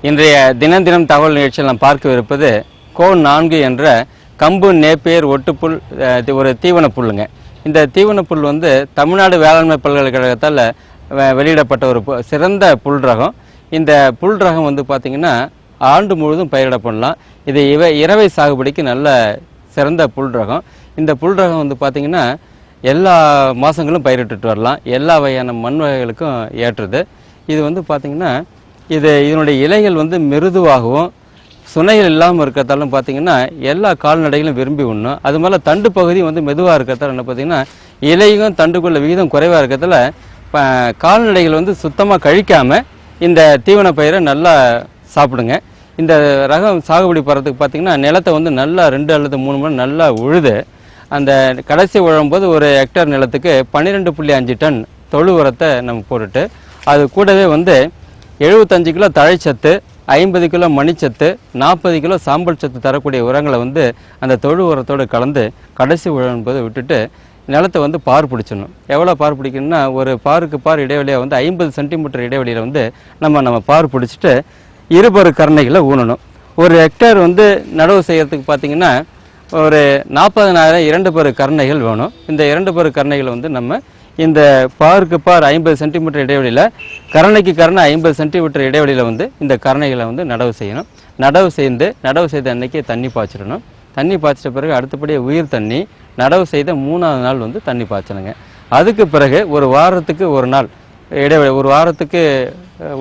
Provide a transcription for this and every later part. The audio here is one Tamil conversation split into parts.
இன்றைய தினம் தினம் தகவல் நிகழ்ச்சியில் நாம் பார்க்கவிருப்பது கோ4 என்ற கம்பு நேப்பியர் ஒட்டுப்புல் ஒரு தீவன புல்லுங்க. இந்த தீவன புல் வந்து தமிழ்நாடு வேளாண்மை பல்கலைக்கழகத்தால் வெளியிடப்பட்ட ஒரு சிறந்த புல் ரகம். இந்த புல் ரகம் வந்து பார்த்திங்கன்னா ஆண்டு முழுவதும் பயிரிட பண்ணலாம். இது இரவை சாகுபடிக்கு நல்ல சிறந்த புல் ரகம். இந்த புல் ரகம் வந்து பார்த்திங்கன்னா எல்லா மாதங்களும் பயிரிட்டு வரலாம். எல்லா வகையான மண் வகைகளுக்கும் ஏற்றுது. இது வந்து பார்த்திங்கன்னா இதனுடைய இலைகள் வந்து மிருதுவாகவும் சுனைகள் இல்லாமல் இருக்கிறதாலும் பார்த்திங்கன்னா எல்லா கால்நடைகளும் விரும்பி உண்ணும். அது மேலே தண்டு பகுதி வந்து மெதுவாக இருக்கிறதால என்ன பார்த்திங்கன்னா இலையும் தண்டுக்குள்ள விகிதம் குறைவாக இருக்கிறதால கால்நடைகள் வந்து சுத்தமாக கழிக்காமல் இந்த தீவன பயிரை நல்லா சாப்பிடுங்க. இந்த ரகம் சாகுபடி போகிறதுக்கு பார்த்திங்கன்னா நிலத்தை வந்து நல்லா 2 அல்லது 3 மணி நல்லா உழுது அந்த கடைசி உழும்போது ஒரு ஹெக்டேர் நிலத்துக்கு 12.5 டன் தொழு உரத்தை நம்ம போட்டுட்டு அது கூடவே வந்து 75 கிலோ தழைச்சத்து, 50 கிலோ மணிச்சத்து, 40 கிலோ சாம்பல் சத்து தரக்கூடிய உரங்களை வந்து அந்த தொழு உரத்தோடு கலந்து கடைசி உழும்போது விட்டுட்டு நிலத்தை வந்து பார் பிடிச்சிடணும். எவ்வளோ பார் பிடிக்கணும்னா ஒரு பாருக்கு பார் இடைவெளியாக வந்து 50 சென்டிமீட்டர் இடைவெளியில் வந்து நம்ம பார் பிடிச்சிட்டு இருபரு கரணைகளை ஊனணும். ஒரு ஹெக்டேர் வந்து நடவு செய்கிறதுக்கு பார்த்திங்கன்னா ஒரு 40,000 2 பரு கரணைகள் வேணும். இந்த 2 பரு கரணைகளை வந்து நம்ம இந்த பாருக்கு பார் 50 சென்டிமீட்டர் இடைவெளியில் கரணைக்கு கரணை 50 சென்டிமீட்டர் இடைவெளியில் வந்து இந்த கரணைகளை வந்து நடவு செய்யணும். நடவு செய்த அன்னைக்கு தண்ணி பாய்ச்சிடணும். தண்ணி பாய்ச்சிட்ட பிறகு அடுத்தபடியாக உயிர் தண்ணி நடவு செய்த 3ஆவது நாள் வந்து தண்ணி பாய்ச்சணுங்க. அதுக்கு பிறகு ஒரு வாரத்துக்கு ஒரு நாள் இடைவெளி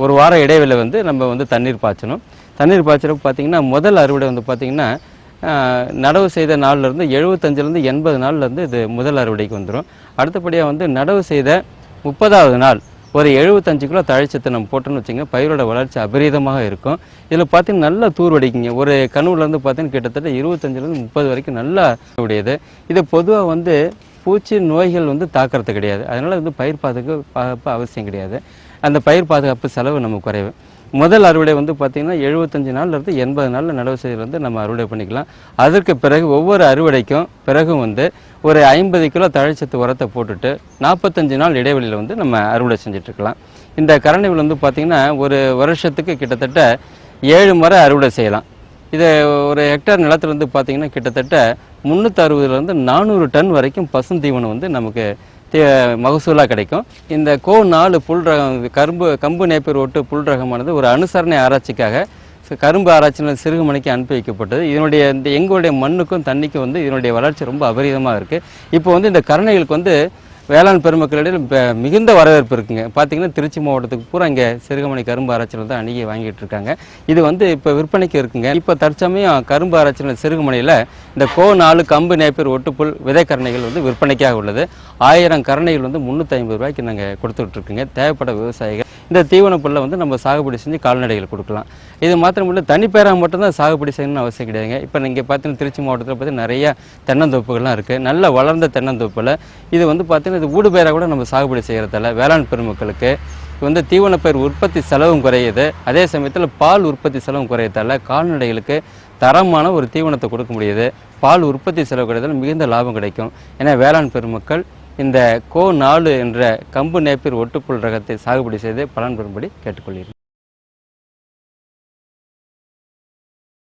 ஒரு வார இடைவெளியில் வந்து நம்ம வந்து தண்ணீர் பாய்ச்சணும். தண்ணீர் பாய்ச்சறப்ப பார்த்திங்கன்னா முதல் அறுவடை வந்து பார்த்திங்கன்னா நடவு செய்த நாள்லேருந்து 75லேருந்து 80 நாள்லேருந்து இது முதல் அறுவடைக்கு வந்துடும். அடுத்தபடியாக வந்து நடவு செய்த 30ஆவது நாள் ஒரு 75 கிலோ தழைச்சத்தை நம்ம போட்டோன்னு வச்சுங்க பயிரோட வளர்ச்சி அபரீதமாக இருக்கும். இதில் பார்த்தீங்கன்னா நல்லா தூர் வடிக்குங்க. ஒரு கனவுலேருந்து பார்த்தீங்கன்னா கிட்டத்தட்ட 25லேருந்து 30 வரைக்கும் நல்லா உடையது. இது பொதுவாக வந்து பூச்சி நோய்கள் வந்து தாக்கிறது கிடையாது. அதனால் வந்து பயிர் பாதுகாப்பு அவசியம் கிடையாது. அந்த பயிர் பாதுகாப்பு செலவு நம்ம குறைவு. முதல் அறுவடை வந்து பார்த்திங்கன்னா 75 நாள்லேருந்து 80 நாளில் நடவு செய்கிறது நம்ம அறுவடை பண்ணிக்கலாம். அதற்கு பிறகு ஒவ்வொரு அறுவடைக்கும் பிறகும் வந்து ஒரு 50 கிலோ தழைச்சத்து உரத்தை போட்டுட்டு 45 நாள் இடைவெளியில் வந்து நம்ம அறுவடை செஞ்சிட்ருக்கலாம். இந்த கரணைகள் வந்து பார்த்திங்கன்னா ஒரு வருஷத்துக்கு கிட்டத்தட்ட 7 முறை அறுவடை செய்யலாம். இது ஒரு ஹெக்டேர் நிலத்தில் வந்து பார்த்திங்கன்னா கிட்டத்தட்ட 360லேருந்து 400 டன் வரைக்கும் பசுந்தீவனம் வந்து நமக்கு மகசூலாக கிடைக்கும். இந்த கோ4 புல் ரகம் கம்பு நேப்பியர் ஒட்டு புல் ரகமானது ஒரு அனுசரணை ஆராய்ச்சிக்காக கரும்பு ஆராய்ச்சி சிறுகுமணிக்கு அனுப்பி வைக்கப்பட்டது. எங்களுடைய மண்ணுக்கும் தண்ணிக்கும் வந்து இதனுடைய வளர்ச்சி ரொம்ப அபரீதமாக இருக்குது. இப்போ வந்து இந்த கரணைகளுக்கு வந்து வேளாண் பெருமக்களிடையே மிகுந்த வரவேற்பு இருக்குங்க. பார்த்திங்கன்னா திருச்சி மாவட்டத்துக்கு பூரா இங்கே சிறுகமணி கரும்பு ஆராய்ச்சியில் தான் அணுகி வாங்கிட்டு இருக்காங்க. இது வந்து இப்போ விற்பனைக்கு இருக்குங்க. இப்போ தற்சமயம் கரும்பு ஆராய்ச்சியில் சிறுகமணியில் இந்த கோ4 கம்பு நேப்பியர் ஒட்டுப்புல் விதை கரணைகள் வந்து விற்பனைக்காக உள்ளது. 1000 கரணைகள் வந்து 350 ரூபாய்க்கு நாங்கள் கொடுத்துட்ருக்குங்க. தேவைப்பட விவசாயிகள் இந்த தீவன புல்லை வந்து நம்ம சாகுபடி செஞ்சு கால்நடைகள் கொடுக்கலாம். இது மாத்திரமில்லை தனிப்பேராக மட்டும்தான் சாகுபடி செய்யணும்னு அவசியம் கிடையாதுங்க. இப்போ நீங்கள் பார்த்தீங்கன்னா திருச்சி மாவட்டத்தில் பார்த்தீங்கன்னா நிறைய தென்னந்தோப்புகள்லாம் இருக்குது. நல்ல வளர்ந்த தென்னந்தோப்பில் இது வந்து பார்த்தீங்கன்னா இது ஊடு பயிராக கூட நம்ம சாகுபடி செய்கிறதால வேளாண் பெருமக்களுக்கு வந்து தீவன பயிர் உற்பத்தி செலவும் குறையுது. அதே சமயத்தில் பால் உற்பத்தி செலவும் குறையதால கால்நடைகளுக்கு தரமான ஒரு தீவனத்தை கொடுக்க முடியுது. பால் உற்பத்தி செலவு கிடையாதால் மிகுந்த லாபம் கிடைக்கும். ஏன்னா வேளாண் பெருமக்கள் இந்த கோ4 என்ற கம்பு நேப்பியர் ஒட்டுப்புல் ரகத்தை சாகுபடி செய்து பலன் பெறும்படி கேட்டுக்கொள்கிறேன்.